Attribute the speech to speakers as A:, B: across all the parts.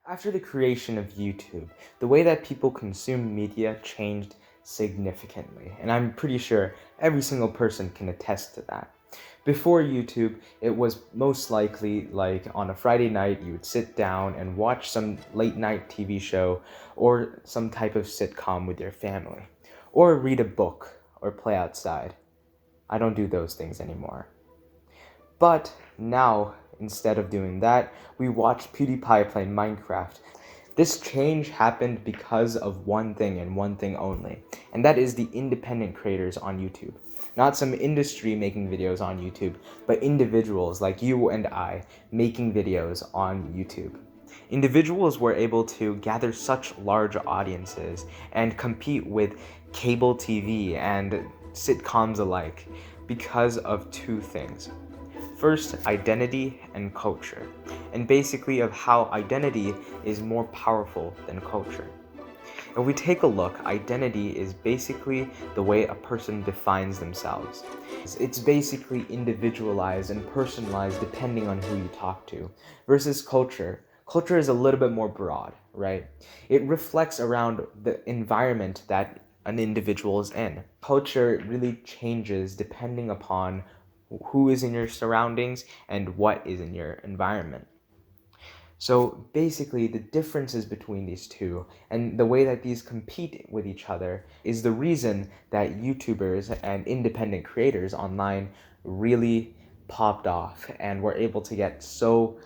A: After the creation of YouTube, the way that people consume media changed significantly, and I'm pretty sure every single person can attest to that. Before YouTube, it was most likely like on a Friday night you would sit down and watch some late night TV show or some type of sitcom with your family, or read a book or play outside. I don't do those things anymore. But now, instead of doing that, we watch PewDiePie play Minecraft. This change happened because of one thing and one thing only, and that is the independent creators on YouTube. Not some industry making videos on YouTube, but individuals like you and I making videos on YouTube. Individuals were able to gather such large audiences and compete with cable TV and sitcoms alike because of two things. First, identity and culture, and basically of how identity is more powerful than culture. If we take a look, identity is basically the way a person defines themselves. It's basically individualized and personalized depending on who you talk to, versus culture. Culture is a little bit more broad, right? It reflects around the environment that an individual is in. Culture really changes depending upon who is in your surroundings and what is in your environment. So basically, the differences between these two and the way that these compete with each other is the reason that YouTubers and independent creators online really popped off and were able to get so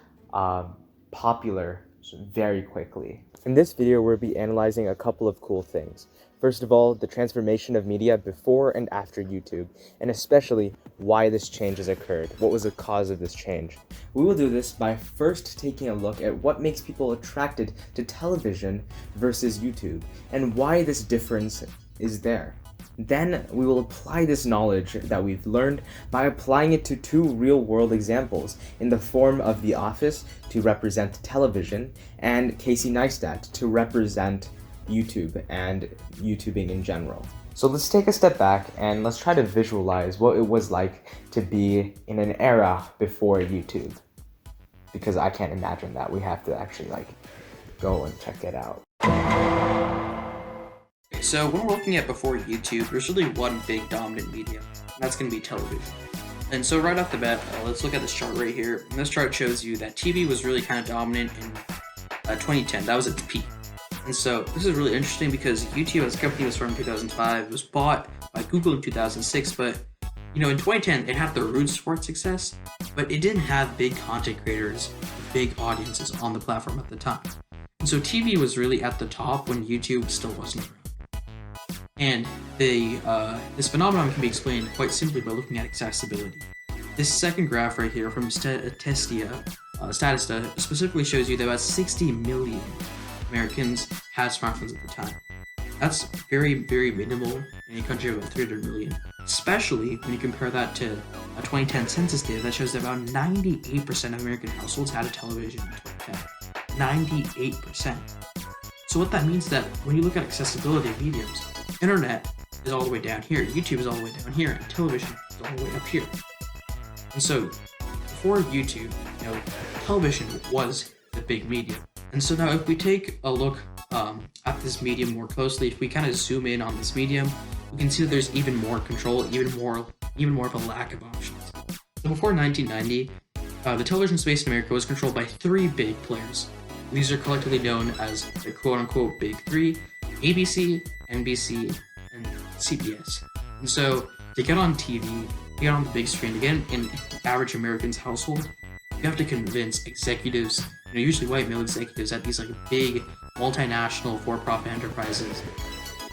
A: popular very quickly. In this video, we'll be analyzing a couple of cool things. First of all, the transformation of media before and after YouTube, and especially why this change has occurred. What was the cause of this change? We will do this by first taking a look at what makes people attracted to television versus YouTube, and why this difference is there. Then we will apply this knowledge that we've learned by applying it to two real-world examples in the form of The Office to represent television and Casey Neistat to represent YouTube and YouTubing in general. So let's take a step back and let's try to visualize what it was like to be in an era before YouTube. Because I can't imagine that. We have to actually go and check it out.
B: So when we're looking at before YouTube, there's really one big dominant medium, and that's going to be television. And so right off the bat, let's look at this chart right here. And this chart shows you that TV was really kind of dominant in 2010. That was its peak. And so this is really interesting because YouTube as a company was formed in 2005. It was bought by Google in 2006, but in 2010 it had the roots for its success, but it didn't have big content creators, big audiences on the platform at the time. And so TV was really at the top when YouTube still wasn't around. And this phenomenon can be explained quite simply by looking at accessibility. This second graph right here from Statista specifically shows you that about 60 million Americans had smartphones at the time. That's very, very minimal in a country of about 300 million, especially when you compare that to a 2010 census data that shows that about 98% of American households had a television in 2010. 98%. So what that means is that when you look at accessibility of mediums, internet is all the way down here, YouTube is all the way down here, and television is all the way up here. And so before YouTube, television was the big medium. And so now if we take a look at this medium more closely, if we kind of zoom in on this medium, we can see that there's even more control, even more of a lack of options. So before 1990, the television space in America was controlled by three big players. These are collectively known as the quote-unquote Big Three: ABC, NBC, and CBS. And so to get on TV, to get on the big screen, to get in the average American's household, you have to convince executives, usually white male executives at these big multinational for-profit enterprises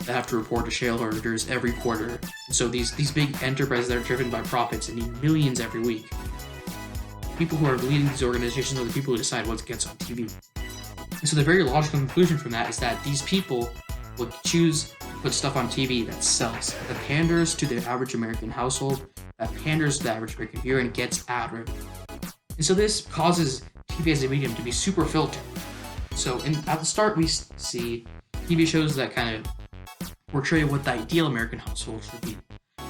B: that have to report to shareholders every quarter. And so these big enterprises that are driven by profits and need millions every week. People who are leading these organizations are the people who decide what gets on TV. And so the very logical conclusion from that is that these people will choose to put stuff on TV that sells, that panders to the average American household, that panders to the average American viewer, and gets ad revenue. And so this causes TV as a medium to be super filtered. So at the start, we see TV shows that kind of portray what the ideal American household should be.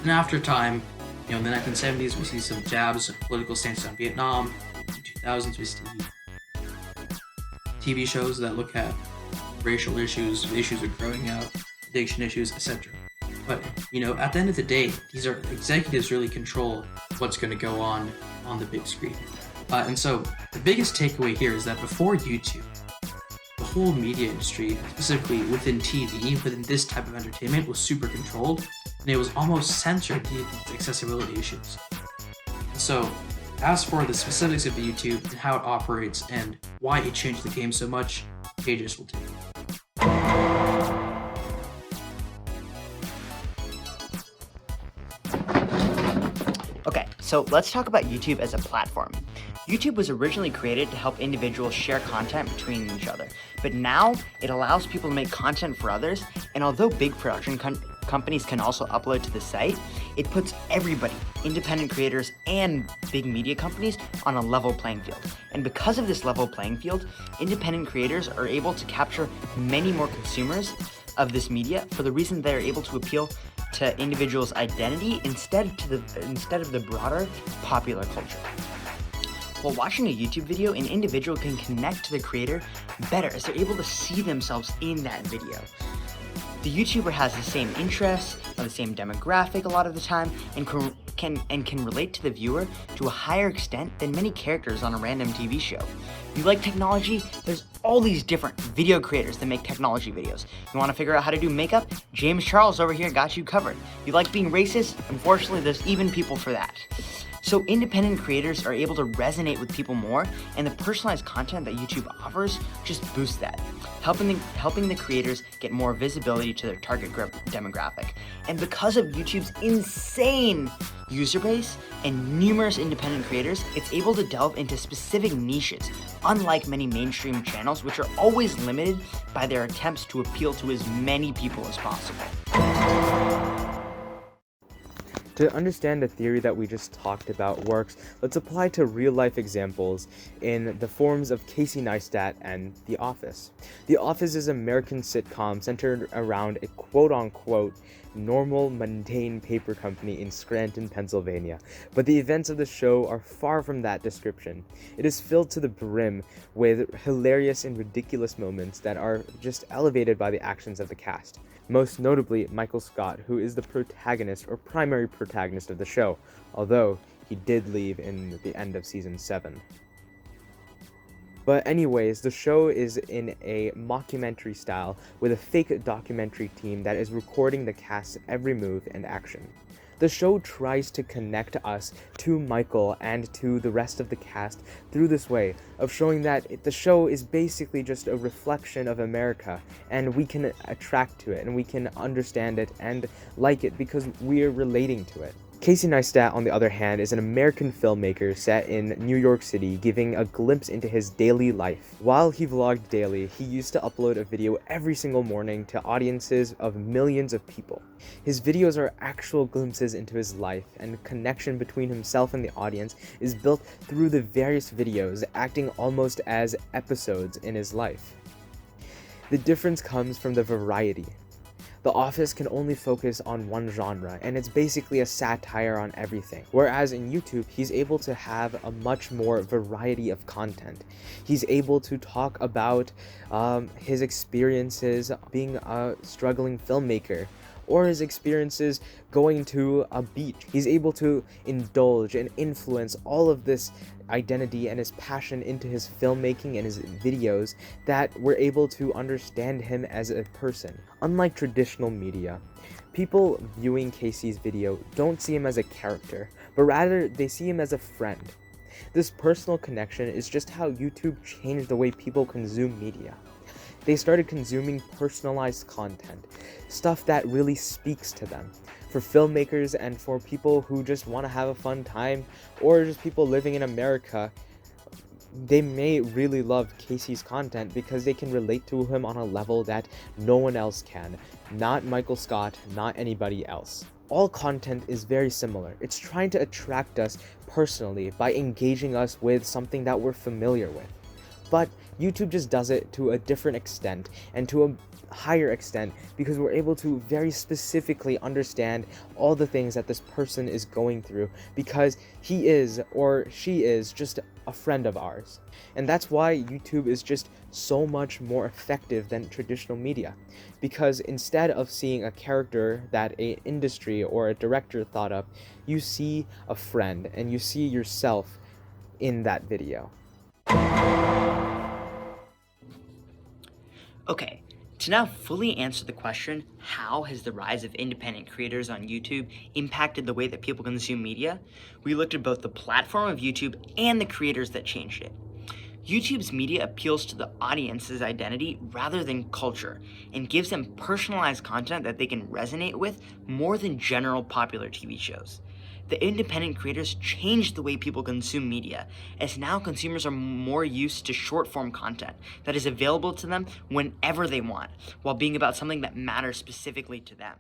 B: And after time, in the 1970s, we see some jabs of political stances on Vietnam. In the 2000s, we see TV shows that look at racial issues, issues of growing up, addiction issues, etc. But at the end of the day, these are executives really control what's going to go on the big screen. And so the biggest takeaway here is that before YouTube, the whole media industry, specifically within TV, within this type of entertainment, was super controlled, and it was almost censored due to accessibility issues. And so, as for the specifics of YouTube and how it operates and why it changed the game so much, Pages will take it.
C: Okay, so let's talk about YouTube as a platform. YouTube was originally created to help individuals share content between each other, but now it allows people to make content for others, and although big production companies can also upload to the site, it puts everybody, independent creators and big media companies, on a level playing field. And because of this level playing field, independent creators are able to capture many more consumers of this media for the reason they're able to appeal to individuals' identity instead of the broader popular culture. While watching a YouTube video, an individual can connect to the creator better as they're able to see themselves in that video. The YouTuber has the same interests, or the same demographic a lot of the time, and can relate to the viewer to a higher extent than many characters on a random TV show. You like technology? There's all these different video creators that make technology videos. You want to figure out how to do makeup? James Charles over here got you covered. You like being racist? Unfortunately, there's even people for that. So independent creators are able to resonate with people more, and the personalized content that YouTube offers just boosts that, helping the creators get more visibility to their target demographic. And because of YouTube's insane user base and numerous independent creators, it's able to delve into specific niches, unlike many mainstream channels, which are always limited by their attempts to appeal to as many people as possible.
A: To understand the theory that we just talked about works, let's apply to real-life examples in the forms of Casey Neistat and The Office. The Office is an American sitcom centered around a quote-unquote normal, mundane paper company in Scranton, Pennsylvania, but the events of the show are far from that description. It is filled to the brim with hilarious and ridiculous moments that are just elevated by the actions of the cast. Most notably, Michael Scott, who is the protagonist or primary protagonist of the show, although he did leave in the end of season 7. But anyways, the show is in a mockumentary style with a fake documentary team that is recording the cast's every move and action. The show tries to connect us to Michael and to the rest of the cast through this way of showing that the show is basically just a reflection of America, and we can attract to it and we can understand it and like it because we're relating to it. Casey Neistat, on the other hand, is an American filmmaker set in New York City, giving a glimpse into his daily life. While he vlogged daily, he used to upload a video every single morning to audiences of millions of people. His videos are actual glimpses into his life, and the connection between himself and the audience is built through the various videos, acting almost as episodes in his life. The difference comes from the variety. The Office can only focus on one genre, and it's basically a satire on everything. Whereas in YouTube, he's able to have a much more variety of content. He's able to talk about his experiences being a struggling filmmaker, or his experiences going to a beach. He's able to indulge and influence all of this identity and his passion into his filmmaking and his videos that we're able to understand him as a person. Unlike traditional media, people viewing Casey's video don't see him as a character, but rather they see him as a friend. This personal connection is just how YouTube changed the way people consume media. They started consuming personalized content, stuff that really speaks to them. For filmmakers and for people who just want to have a fun time, or just people living in America, they may really love Casey's content because they can relate to him on a level that no one else can. Not Michael Scott, not anybody else. All content is very similar. It's trying to attract us personally by engaging us with something that we're familiar with. But YouTube just does it to a different extent and to a higher extent because we're able to very specifically understand all the things that this person is going through because he is or she is just a friend of ours. And that's why YouTube is just so much more effective than traditional media, because instead of seeing a character that an industry or a director thought up, you see a friend and you see yourself in that video.
C: Okay, to now fully answer the question, how has the rise of independent creators on YouTube impacted the way that people consume media? We looked at both the platform of YouTube and the creators that changed it. YouTube's media appeals to the audience's identity rather than culture and gives them personalized content that they can resonate with more than general popular TV shows. The independent creators changed the way people consume media, as now consumers are more used to short form content that is available to them whenever they want, while being about something that matters specifically to them.